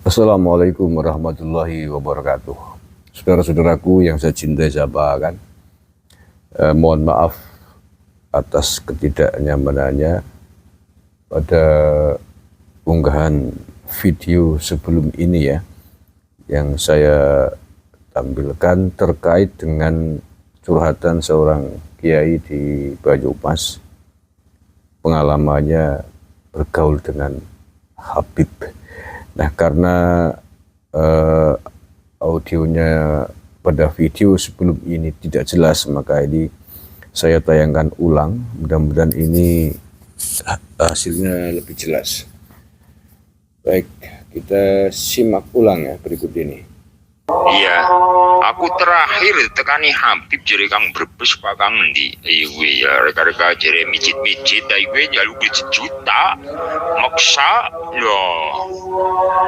Assalamualaikum warahmatullahi wabarakatuh. Saudara-saudaraku yang saya cintai, saya banggakan, mohon maaf atas ketidaknyamanannya pada unggahan video sebelum ini ya, yang saya tampilkan terkait dengan curhatan seorang kiai di Banyumas, pengalamannya bergaul dengan Habib. Nah, karena audionya pada video sebelum ini tidak jelas, maka ini saya tayangkan ulang. Mudah-mudahan ini hasilnya lebih jelas. Baik, kita simak ulang ya berikut ini. Iya, aku terakhir tekani Habib jere kang Brebes pak kang ndi. Iwe ya reka-reka jere mijit-mijit iwe njaluk duit sejuta. Maksa loh.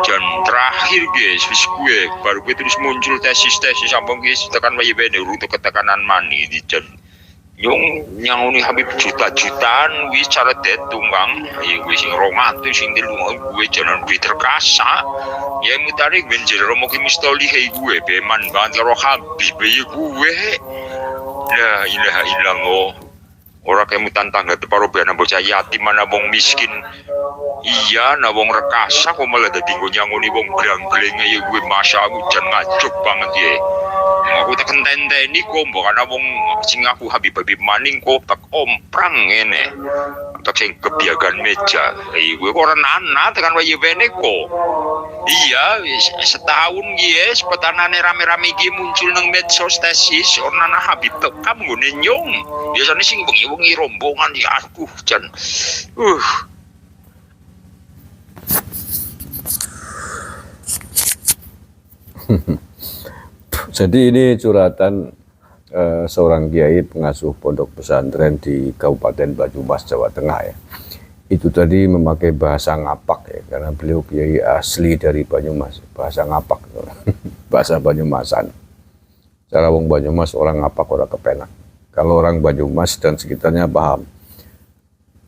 Jan terakhir guys, wis gue baru gue terus muncul tesis-tesis sambung guys tekan wae bene urut ketekanan mani di jan yang uni Habib juta-jutaan wis cara tunggang gue sing romantis sing telu gue jalan gue terkasa ya mutarik benjer romo ki mistoli hei gue beman banget karo Habib ya gue la ilaha illallah ora kemutan tangga teparo bena bocah yatim mana wong miskin iya na wong rekasa kok malah dadi nggo nyangoni wong glang-glenge ya gue masya Allah jan ngajub banget ya. Aku tak kententeni kok mbok ana wong sing aku Habib-habib maning kok tak omprang ngene. Tak sing kebiagan meja. Iku ora nana tekan wae wene kok. Iya wis setahun guys petanane rame-rame iki muncul nang medsos tesis ora nana Habib tekam nggone nyong. Biasane sing bengi-bengi rombongan ya aku jan Jadi ini curhatan seorang kiai pengasuh pondok pesantren di Kabupaten Banyumas, Jawa Tengah ya. Itu tadi memakai bahasa ngapak ya, karena beliau kiai asli dari Banyumas, bahasa ngapak, bahasa Banyumasan. Cara wong Banyumas orang ngapak orang kepenak. Kalau orang Banyumas dan sekitarnya paham.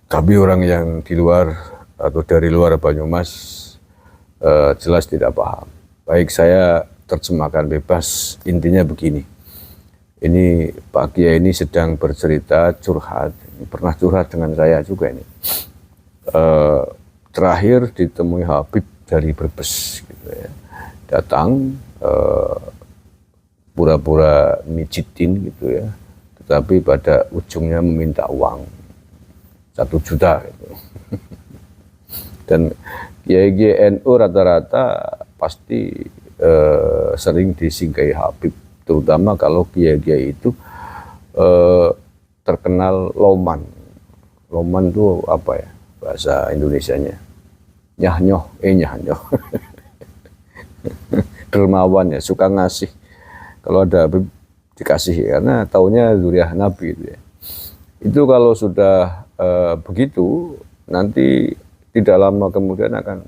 Tapi orang yang di luar atau dari luar Banyumas jelas tidak paham. Baik, saya terjemahkan bebas, intinya begini. Ini Pak Kiai ini sedang bercerita, curhat, pernah curhat dengan saya juga ini. Terakhir ditemui Habib dari Brebes gitu ya. Datang pura-pura mijitin gitu ya, tetapi pada ujungnya meminta uang 1 juta gitu. Dan Kiai NU rata-rata pasti sering disinggahi Habib, terutama kalau kiai-kiai itu terkenal loman. Loman itu apa ya bahasa Indonesianya? Nyah-nyoh, nyah-nyoh. Dermawan ya, suka ngasih. Kalau ada Habib dikasih, karena taunya zuriyah Nabi itu ya. Itu kalau sudah begitu, nanti tidak lama kemudian akan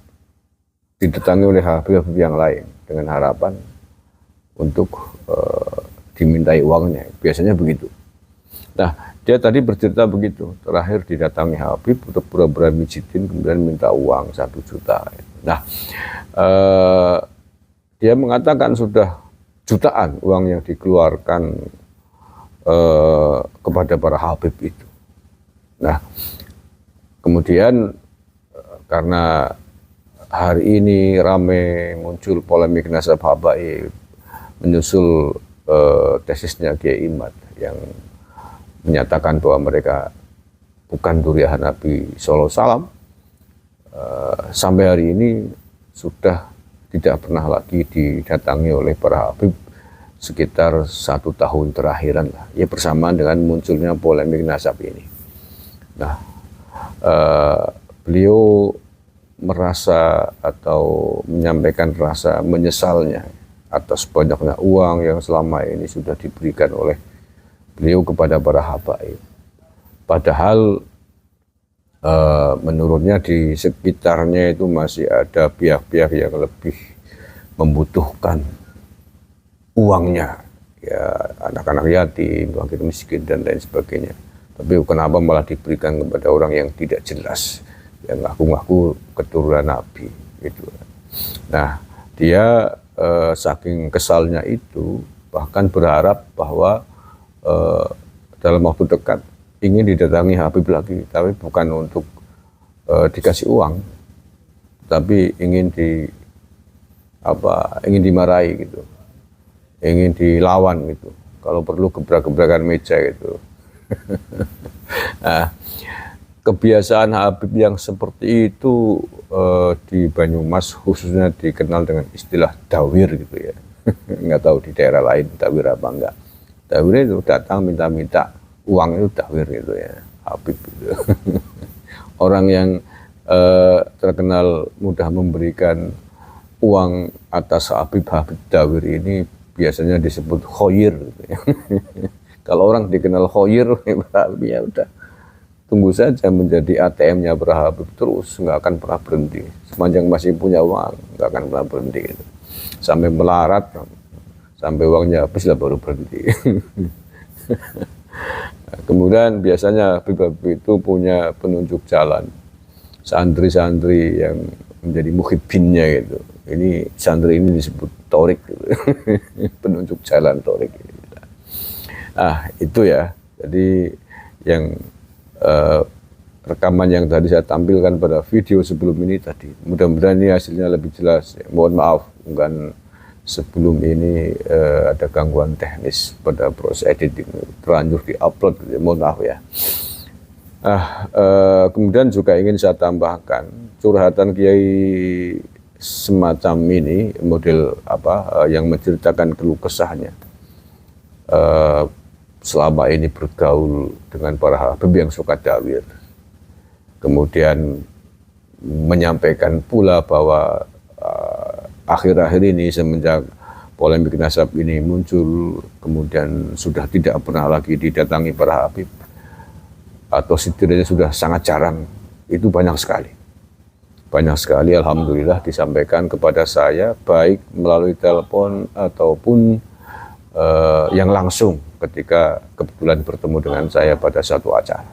didatangi oleh Habib-Habib yang lain dengan harapan untuk dimintai uangnya. Biasanya begitu. Nah, dia tadi bercerita begitu. Terakhir didatangi Habib untuk pura-pura mijitin, kemudian minta uang 1 juta. Nah, dia mengatakan sudah jutaan uang yang dikeluarkan kepada para Habib itu. Nah, kemudian karena hari ini ramai muncul polemik nasab habaib menyusul tesisnya Kiai Imad yang menyatakan bahwa mereka bukan dzurriyyah Nabi sallallahu alaihi wasallam. Sampai hari ini sudah tidak pernah lagi didatangi oleh para Habib sekitar 1 tahun terakhiran lah, ya bersamaan dengan munculnya polemik nasab ini. Nah, beliau merasa atau menyampaikan rasa menyesalnya atas banyaknya uang yang selama ini sudah diberikan oleh beliau kepada para habaib. Padahal menurutnya di sekitarnya itu masih ada pihak-pihak yang lebih membutuhkan uangnya, ya anak-anak yatim, fakir miskin dan lain sebagainya. Tapi kenapa malah diberikan kepada orang yang tidak jelas, yang ngaku-ngaku keturunan Nabi gitu. Nah, Dia saking kesalnya itu bahkan berharap bahwa dalam waktu dekat ingin didatangi Habib lagi, tapi bukan untuk dikasih uang, tapi ingin ingin dimarahi gitu, ingin dilawan gitu, kalau perlu gebrak-gebrakan meja gitu. Nah, kebiasaan Habib yang seperti itu di Banyumas khususnya dikenal dengan istilah dawir gitu ya. Nggak tahu di daerah lain dawir apa enggak. Dawir itu datang minta-minta uang, itu dawir gitu ya, Habib gitu. Orang yang terkenal mudah memberikan uang atas Habib dawir ini biasanya disebut khoyir gitu ya. Kalau orang dikenal khoyir ya udah, tunggu saja menjadi ATM-nya Habib terus, nggak akan pernah berhenti. Sepanjang masih punya uang, nggak akan pernah berhenti gitu. Sampai melarat, sampai uangnya habis lah baru berhenti. Kemudian biasanya Habib itu punya penunjuk jalan, santri-santri yang menjadi muhibbinnya gitu. Ini santri ini disebut torik gitu. Penunjuk jalan torik gitu. Itu ya, jadi yang rekaman yang tadi saya tampilkan pada video sebelum ini tadi, mudah-mudahan ini hasilnya lebih jelas. Mohon maaf, bukan sebelum ini ada gangguan teknis pada proses editing, terlanjur diupload, mohon maaf ya. Kemudian juga ingin saya tambahkan, curhatan kiai semacam ini, model yang menceritakan keluh kesahnya selama ini bergaul dengan para Habib yang suka dawir. Kemudian menyampaikan pula bahwa akhir-akhir ini semenjak polemik nasab ini muncul, kemudian sudah tidak pernah lagi didatangi para Habib, atau setidaknya sudah sangat jarang. Itu banyak sekali. Banyak sekali, alhamdulillah, disampaikan kepada saya, baik melalui telepon ataupun yang langsung ketika kebetulan bertemu dengan saya pada satu acara.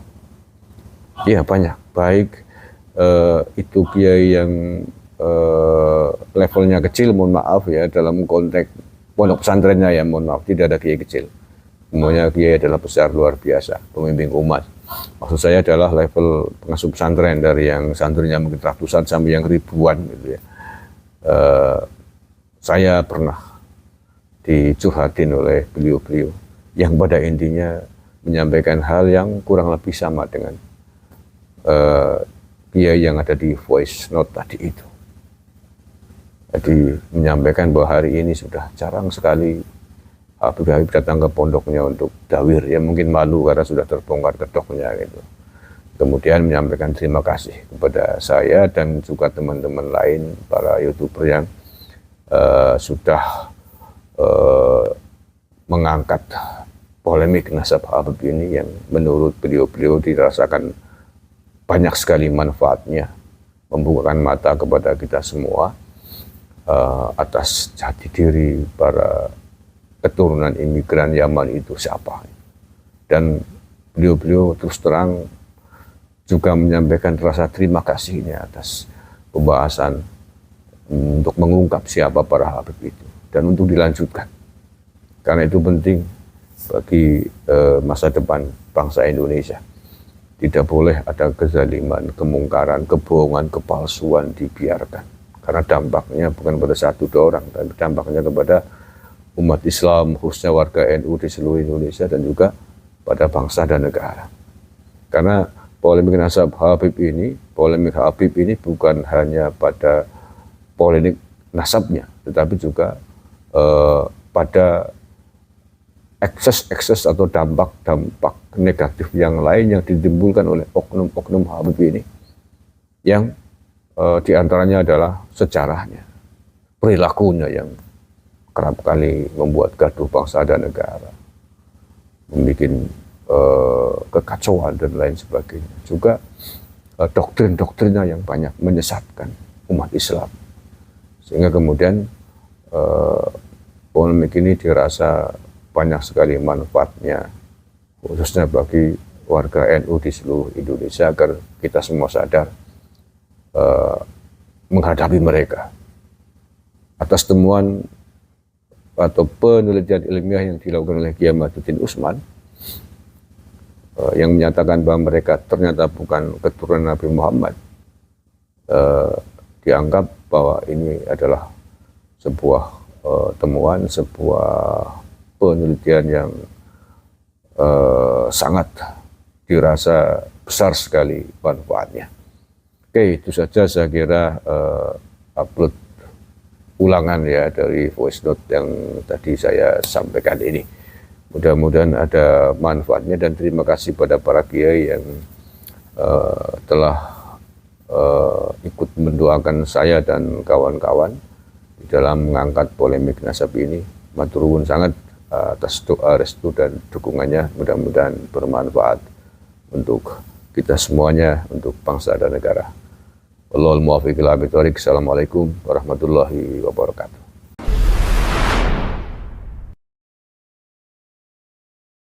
Iya, banyak. Baik itu kiai yang levelnya kecil, mohon maaf ya, dalam konteks pondok pesantrennya ya, mohon maaf, tidak ada kiai kecil. Semuanya kiai adalah besar, luar biasa, pemimpin umat. Maksud saya adalah level pengasuh pesantren, dari yang santrinya mungkin ratusan sampai yang ribuan gitu ya. Saya pernah dicurhatin oleh beliau-beliau yang pada intinya menyampaikan hal yang kurang lebih sama dengan kiai yang ada di voice note tadi itu. Jadi menyampaikan bahwa hari ini sudah jarang sekali Habib datang ke pondoknya untuk dawir, ya mungkin malu karena sudah terbongkar kedoknya gitu. Kemudian menyampaikan terima kasih kepada saya dan juga teman-teman lain, para YouTuber yang sudah mengangkat polemik nasab Habib ini yang menurut beliau-beliau dirasakan banyak sekali manfaatnya, membukakan mata kepada kita semua atas jati diri para keturunan imigran Yaman itu siapa. Dan beliau-beliau terus terang juga menyampaikan rasa terima kasihnya atas pembahasan untuk mengungkap siapa para Habib itu dan untuk dilanjutkan, karena itu penting bagi masa depan bangsa Indonesia. Tidak boleh ada kezaliman, kemungkaran, kebohongan, kepalsuan dibiarkan, karena dampaknya bukan pada satu dua orang, tapi dampaknya kepada umat Islam, khususnya warga NU di seluruh Indonesia, dan juga pada bangsa dan negara. Karena polemik nasab Habib ini, bukan hanya pada polemik nasabnya, tetapi juga pada ekses atau dampak negatif yang lain yang ditimbulkan oleh oknum-oknum Habib ini, yang diantaranya adalah sejarahnya, perilakunya yang kerap kali membuat gaduh bangsa dan negara, membuat kekacauan dan lain sebagainya. Juga doktrin-doktrinnya yang banyak menyesatkan umat Islam, sehingga kemudian polemik ini dirasa banyak sekali manfaatnya, khususnya bagi warga NU di seluruh Indonesia, agar kita semua sadar menghadapi mereka atas temuan atau penelitian ilmiah yang dilakukan oleh Kiai Maduddin Usman yang menyatakan bahwa mereka ternyata bukan keturunan Nabi Muhammad, dianggap bahwa ini adalah sebuah temuan, sebuah penelitian yang sangat dirasa besar sekali manfaatnya. Oke, itu saja saya kira upload ulangan ya dari voice note yang tadi saya sampaikan ini. Mudah-mudahan ada manfaatnya dan terima kasih pada para kiai yang telah ikut mendoakan saya dan kawan-kawan di dalam mengangkat polemik nasab ini. Matur nuwun sangat atas doa, restu dan dukungannya. Mudah-mudahan bermanfaat untuk kita semuanya, untuk bangsa dan negara. Wallahul muwaffiq ila aqwamit thoriq. Assalamualaikum warahmatullahi wabarakatuh.